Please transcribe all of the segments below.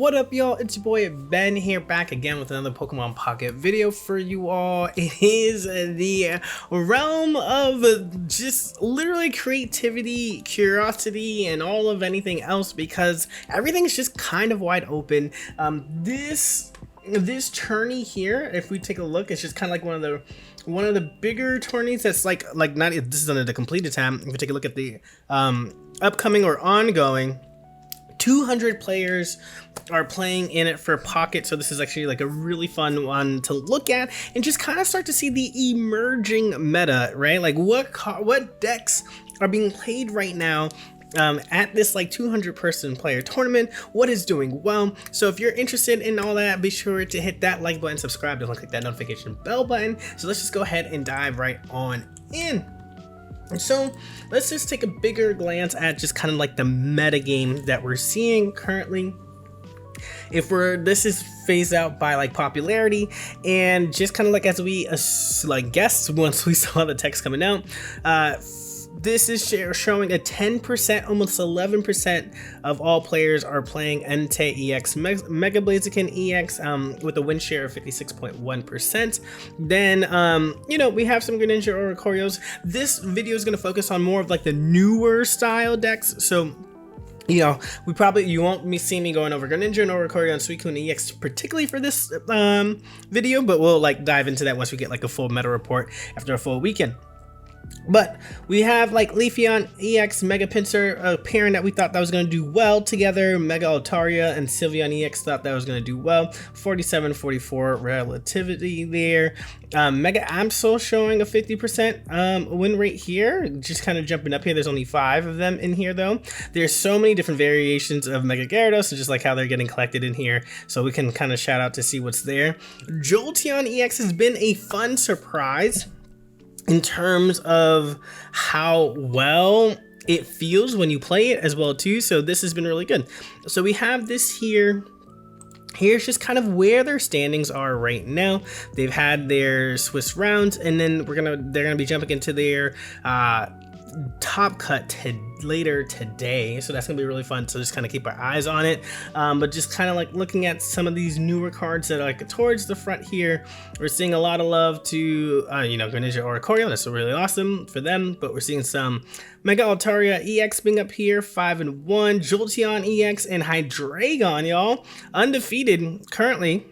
What up, y'all? It's your boy Ben here, back again with another Pokemon Pocket video for you all. It is the realm of just literally creativity, curiosity, and all of anything else, because everything's just kind of wide open. This tourney here, if we take a look, it's just kind of like one of the bigger tourneys that's like not, this is under the completed tab. If we take a look at the upcoming or ongoing, 200 players are playing in it for Pocket, so this is actually like a really fun one to look at and just kind of start to see the emerging meta, right? Like what decks are being played right now at this like 200 person player tournament, what is doing well. So if you're interested in all that, be sure to hit that like button, subscribe, and click that notification bell button. So let's just go ahead and dive right on in. So let's just take a bigger glance at just kind of like the meta game that we're seeing currently. This is phased out by like popularity, and just kind of like as we like guessed once we saw the text coming out, this is showing a 10%, almost 11% of all players are playing Entei EX, Mega Blaziken EX, with a win share of 56.1%. Then, you know, we have some Greninja Oricorios. This video is going to focus on more of like the newer style decks. So, you know, you won't see me going over Greninja and Oricorio and Suicune EX particularly for this video, but we'll like dive into that once we get like a full meta report after a full weekend. But we have like Leafeon EX, Mega Pinsir, a pairing that we thought that was going to do well together. Mega Altaria and Sylveon EX thought that was going to do well. 47-44 relativity there. Mega Absol showing a 50% win rate here. Just kind of jumping up here. There's only 5 of them in here though. There's so many different variations of Mega Gyarados, and just like how they're getting collected in here. So we can kind of shout out to see what's there. Jolteon EX has been a fun surprise in terms of how well it feels when you play it as well too. So this has been really good. So we have this here. Here's just kind of where their standings are right now. They've had their Swiss rounds, and then they're gonna be jumping into their top cut later today, so that's gonna be really fun. So just kind of keep our eyes on it, but just kind of like looking at some of these newer cards that are like towards the front here. We're seeing a lot of love to you know, Greninja Oricorio. That's really awesome for them, but we're seeing some Mega Altaria EX being up here, 5-1, Jolteon EX and Hydreigon, y'all, undefeated currently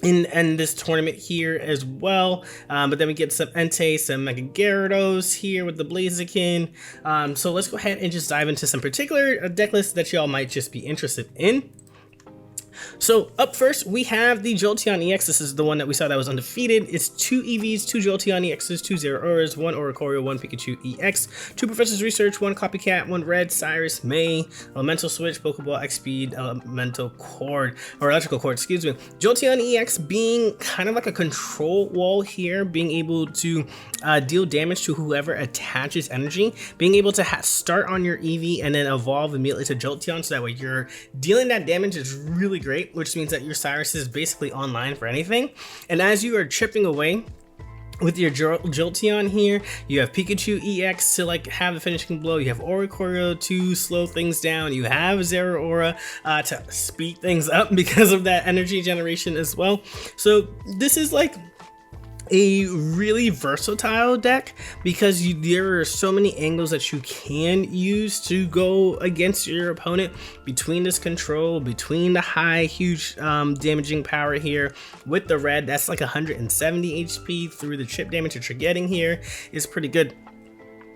in this tournament here as well. But then we get some Entei, some Mega Gyarados here with the Blaziken. So let's go ahead and just dive into some particular deck lists that y'all might just be interested in. So up first, we have the Jolteon EX. This is the one that we saw that was undefeated. It's 2 EVs, 2 Jolteon EXs, 2 Zeraoras, 1 Oricorio, 1 Pikachu EX, 2 Professor's Research, 1 Copycat, 1 Red, Cyrus, May, Elemental Switch, Pokeball, X-Speed, Elemental Cord, or Electrical Cord, excuse me. Jolteon EX being kind of like a control wall here, being able to deal damage to whoever attaches energy, being able to start on your EV and then evolve immediately to Jolteon, so that way you're dealing that damage is really great, which means that your Cyrus is basically online for anything. And as you are chipping away with your Jolteon here, you have Pikachu EX to like have the finishing blow, you have Oricorio to slow things down, you have Zeraora to speed things up because of that energy generation as well. So this is like a really versatile deck, because there are so many angles that you can use to go against your opponent, between this control, between the high huge damaging power here with the red. That's like 170 HP through the chip damage that you're getting here is pretty good,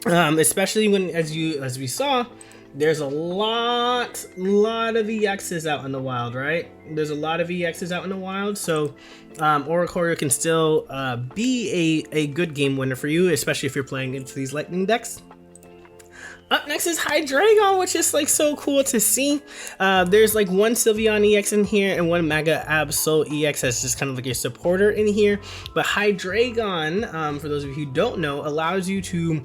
especially when as we saw, there's a lot of EXs out in the wild, right? There's a lot of EXs out in the wild, so Oricorio can still be a good game winner for you, especially if you're playing into these lightning decks. Up next is Hydreigon, which is like so cool to see. There's like 1 Sylveon EX in here and 1 Mega Absol EX as just kind of like a supporter in here. But Hydreigon, for those of you who don't know, allows you to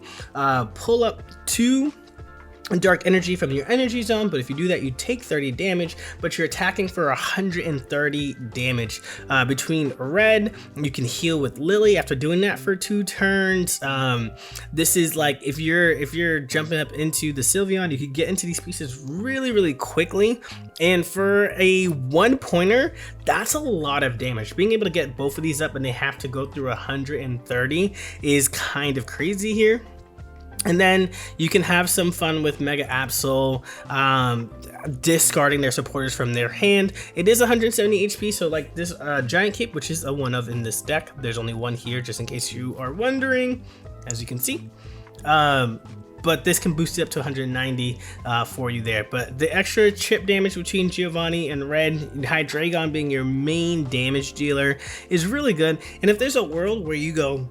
pull up 2 dark energy from your energy zone, but if you do that, you take 30 damage, but you're attacking for 130 damage. Between red, you can heal with Lily after doing that for 2 turns. This is like if you're jumping up into the Sylveon, you could get into these pieces really quickly, and for a 1-pointer, that's a lot of damage. Being able to get both of these up and they have to go through 130 is kind of crazy here. And then you can have some fun with Mega Absol, discarding their supporters from their hand. It is 170 HP, so like this Giant Cape, which is a one of in this deck. There's only one here, just in case you are wondering, as you can see. But this can boost it up to 190 for you there. But the extra chip damage between Giovanni and Red, Hydreigon being your main damage dealer, is really good. And if there's a world where you go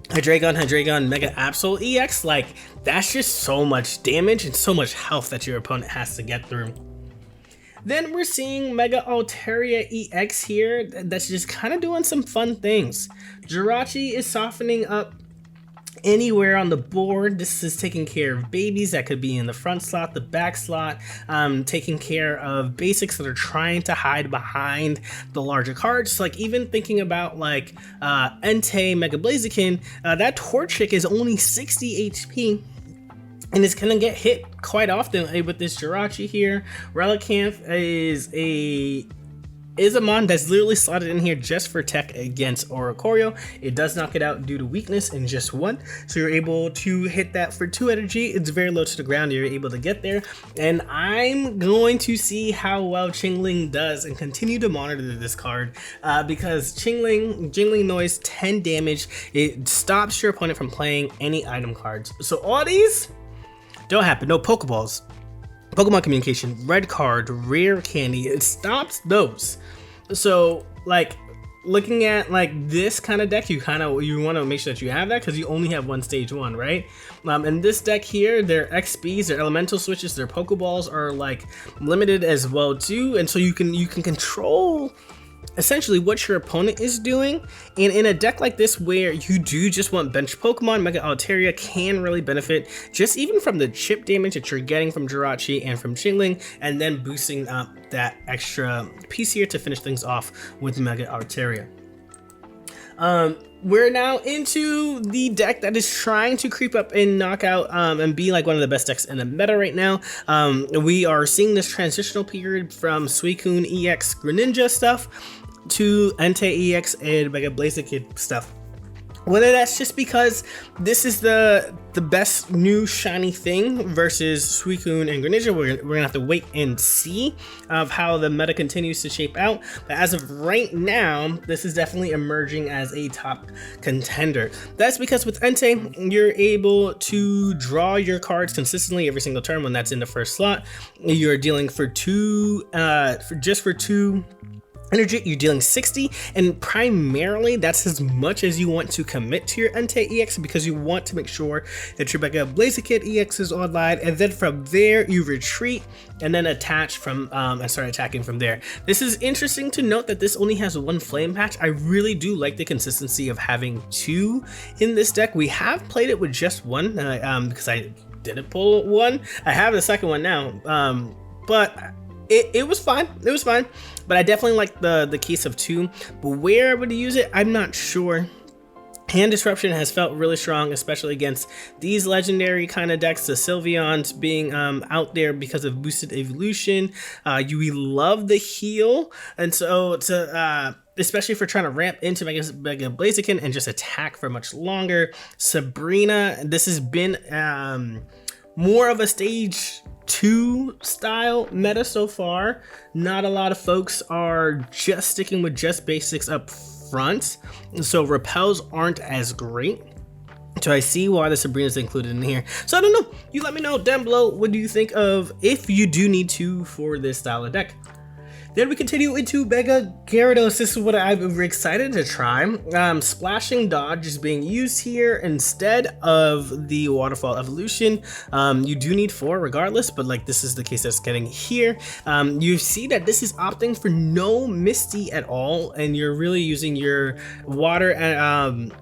Hydreigon, Mega Absol EX, like that's just so much damage and so much health that your opponent has to get through. Then we're seeing Mega Altaria EX here, that's just kind of doing some fun things. Jirachi is softening up anywhere on the board. This is taking care of babies that could be in the front slot, the back slot, taking care of basics that are trying to hide behind the larger cards. Like even thinking about like Entei, Mega Blaziken, that Torchic is only 60 HP. And it's gonna get hit quite often with this Jirachi here. Relicanth is a mon that's literally slotted in here just for tech against Oricorio. It does knock it out due to weakness in just 1, so you're able to hit that for 2 energy. It's very low to the ground, you're able to get there, and I'm going to see how well Chingling does and continue to monitor this card because Jingling Noise, 10 damage, it stops your opponent from playing any item cards. So all these don't happen, no Pokeballs, Pokemon Communication, Red Card, Rare Candy, it stops those. So like looking at like this kind of deck, you want to make sure that you have that because you only have one stage 1, right? And this deck here, their XPs, their elemental switches, their Pokeballs are like limited as well too, and so you can control essentially what your opponent is doing. And in a deck like this where you do just want bench Pokemon, Mega Altaria can really benefit just even from the chip damage that you're getting from Jirachi and from Chingling, and then boosting up that extra piece here to finish things off with Mega Altaria. We're now into the deck that is trying to creep up and knock out and be like one of the best decks in the meta right now. We are seeing this transitional period from Suicune EX Greninja stuff to Entei EX and Mega Blaziken stuff. Whether that's just because this is the best new shiny thing versus Suicune and Greninja, we're gonna have to wait and see of how the meta continues to shape out. But as of right now, this is definitely emerging as a top contender. That's because with Entei, you're able to draw your cards consistently every single turn when that's in the first slot. You're dealing for 2 energy, you're dealing 60, and primarily that's as much as you want to commit to your Entei EX because you want to make sure that your Mega Blaziken EX is online, and then from there you retreat and then attach from and start attacking from there. This is interesting to note that this only has 1 flame patch. I really do like the consistency of having 2 in this deck. We have played it with just 1 because I didn't pull 1. I have the second one now, but it was fine. It was fine, but I definitely like the case of 2. But where I would use it, I'm not sure. Hand Disruption has felt really strong, especially against these legendary kind of decks, the Sylveons being out there because of boosted evolution. We love the heal, and so to especially for trying to ramp into Mega Blaziken and just attack for much longer. Sabrina, this has been more of a stage 2 style meta so far. Not a lot of folks are just sticking with just basics up front, so repels aren't as great. So I see why the Sabrina's included in here. So I don't know, you let me know down below, what do you think of if you do need 2 for this style of deck. Then we continue into Mega Gyarados. This is what I'm excited to try. Splashing Dodge is being used here instead of the Waterfall Evolution. You do need 4 regardless, but like this is the case that's getting here. You see that this is opting for no Misty at all, and you're really using your water and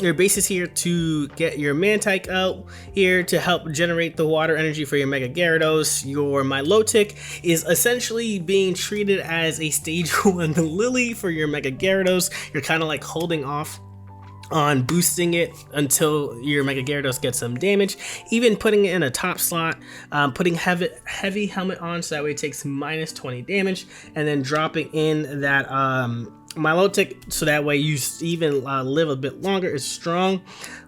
your base is here to get your Mantike out, here to help generate the water energy for your Mega Gyarados. Your Milotic is essentially being treated as a stage 1 Lily for your Mega Gyarados. You're kind of like holding off on boosting it until your Mega Gyarados gets some damage, even putting it in a top slot, putting heavy helmet on so that way it takes minus 20 damage, and then dropping in that Milotic so that way you even live a bit longer. Is strong.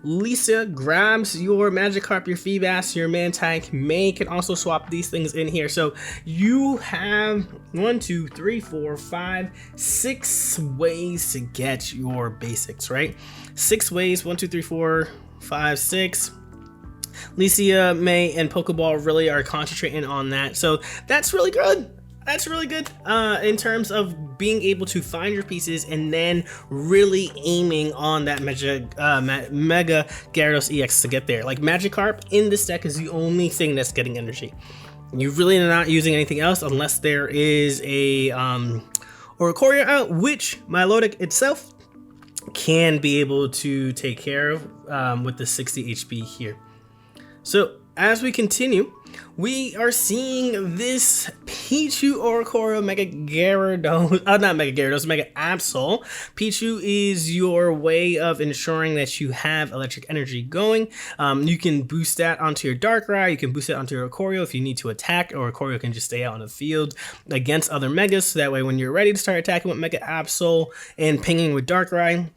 Lisa grabs your Magikarp, your Feebas, your Mantike. May can also swap these things in here. So you have 1, 2, 3, 4, 5, 6 ways to get your basics, right? 6 ways, 1, 2, 3, 4, 5, 6. Licia, May, and Pokeball really are concentrating on that. So that's really good. That's really good in terms of being able to find your pieces and then really aiming on that Mega Gyarados EX to get there. Like Magikarp in this deck is the only thing that's getting energy. You really are not using anything else unless there is a Oricorio out, which Milotic itself can be able to take care of with the 60 HP here. So as we continue, we are seeing this Pichu Oricorio Mega Gyarados, not Mega Gyarados, Mega Absol. Pichu is your way of ensuring that you have electric energy going. You can boost that onto your Darkrai, you can boost it onto your Oricorio if you need to attack, or Oricorio can just stay out on the field against other Megas, so that way when you're ready to start attacking with Mega Absol and pinging with Darkrai,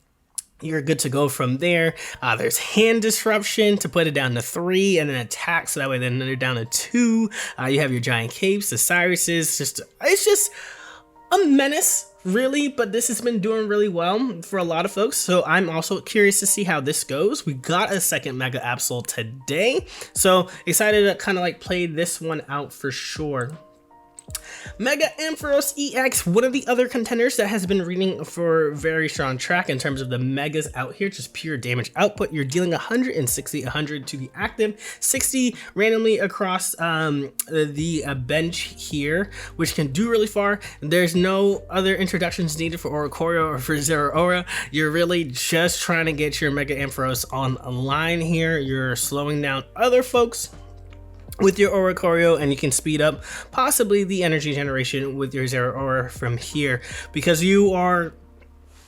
you're good to go from there. There's hand disruption to put it down to 3 and then attack, so that way then they're down to 2. You have your giant capes, the Cyruses. It's just a menace, really, but this has been doing really well for a lot of folks. So I'm also curious to see how this goes. We got a second Mega Absol today, so excited to kind of like play this one out for sure. Mega Ampharos EX, one of the other contenders that has been reading for very strong track in terms of the Megas out here, just pure damage output. You're dealing 160, 100 to the active, 60 randomly across the bench here, which can do really far. There's no other introductions needed for Oricorio or for Zeraora. You're really just trying to get your Mega Ampharos on a line here. You're slowing down other folks with your Oricorio, and you can speed up possibly the energy generation with your Zeraora from here, because you are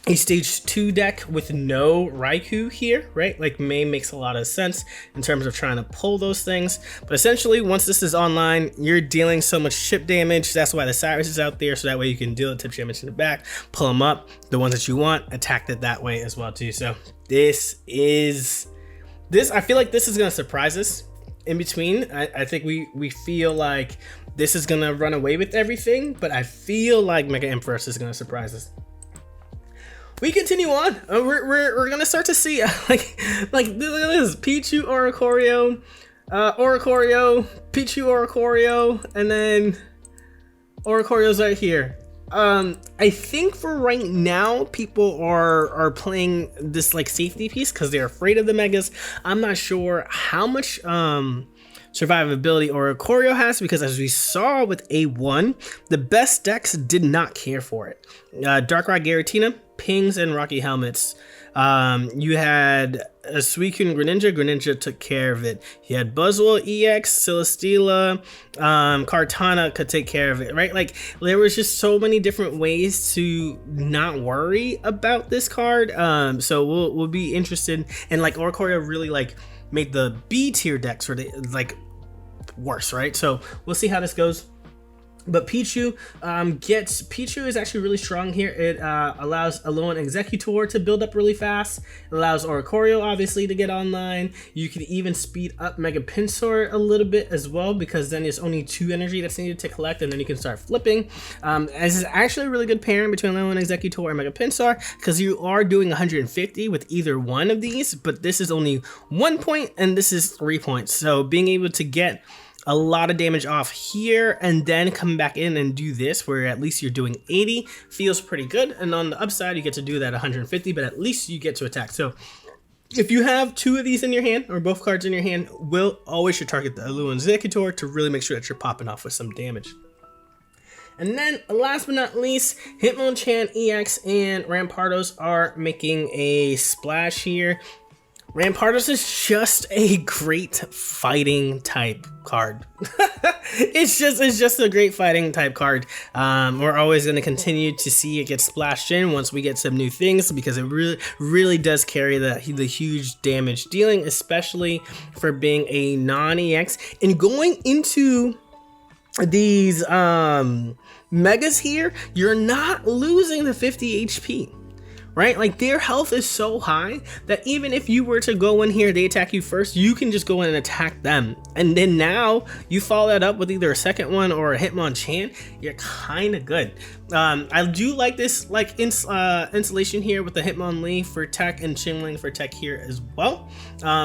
a stage 2 deck with no Raikou here, right? Like May makes a lot of sense in terms of trying to pull those things, but essentially once this is online, you're dealing so much chip damage. That's why the Cyrus is out there, so that way you can deal the tip damage in the back, pull them up, the ones that you want, attack it that way as well too. So I feel like this is gonna surprise us. In between, I think we feel like this is gonna run away with everything, but I feel like Mega Ampharos is gonna surprise us. We continue on. We're gonna start to see like look at this Pichu Oricorio, Oricorio, Pichu Oricorio, and then Oricorio's right here. I think for right now, people are playing this like safety piece because they're afraid of the Megas. I'm not sure how much survivability Oricorio has, because as we saw with A1, the best decks did not care for it. Darkrai Giratina, Pings, and Rocky Helmets. You had a Suicune Greninja took care of it. You had Buzzwole EX, Celesteela, Kartana could take care of it, right? Like there was just so many different ways to not worry about this card. So we'll be interested, and like Oricorio really like made the B tier decks or like worse, right? So we'll see how this goes. But Pichu Pichu is actually really strong here. It allows Alolan Executor to build up really fast. It allows Oricorio obviously to get online. You can even speed up Mega Pinsir a little bit as well, because then there's only 2 energy that's needed to collect, and then you can start flipping. This is actually a really good pairing between Alolan Executor and Mega Pinsir, because you are doing 150 with either one of these, but this is only 1 point and this is 3 points. So being able to get a lot of damage off here and then come back in and do this, where at least you're doing 80, feels pretty good. And on the upside, you get to do that 150, but at least you get to attack. So if you have 2 of these in your hand, or both cards in your hand, always should target the Alolan Executor to really make sure that you're popping off with some damage. And then last but not least, Hitmonchan EX and Rampardos are making a splash here. Rampardos is just a great fighting type card. it's just a great fighting type card. We're always going to continue to see it get splashed in once we get some new things, because it really does carry the huge damage dealing, especially for being a non-EX and going into these megas here. You're not losing the 50 HP. Right? Like, their health is so high that even if you were to go in here, they attack you first, you can just go in and attack them. And then now you follow that up with either a second one or a Hitmonchan, you're kind of good. I do like this installation here with the Hitmonlee for tech and Chingling for tech here as well.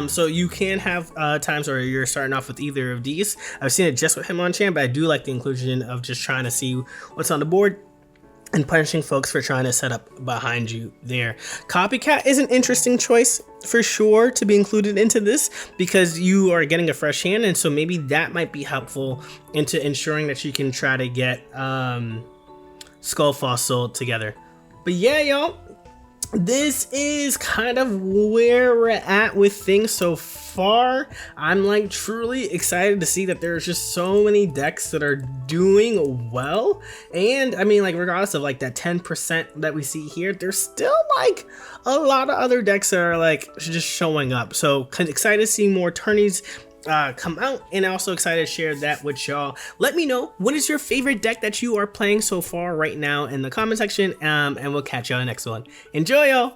So you can have times where you're starting off with either of these. I've seen it just with Hitmonchan, but I do like the inclusion of just trying to see what's on the board and punishing folks for trying to set up behind you there. Copycat is an interesting choice for sure to be included into this, because you are getting a fresh hand, and so maybe that might be helpful into ensuring that you can try to get Skull Fossil together. But yeah, y'all, this is kind of where we're at with things so far. I'm like truly excited to see that there's just so many decks that are doing well. And I mean, like, regardless of like that 10% that we see here, there's still like a lot of other decks that are like just showing up. So excited to see more tourneys come out, and also excited to share that with y'all. Let me know, what is your favorite deck that you are playing so far right now in the comment section, and we'll catch y'all in the next one. Enjoy, y'all.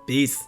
Peace.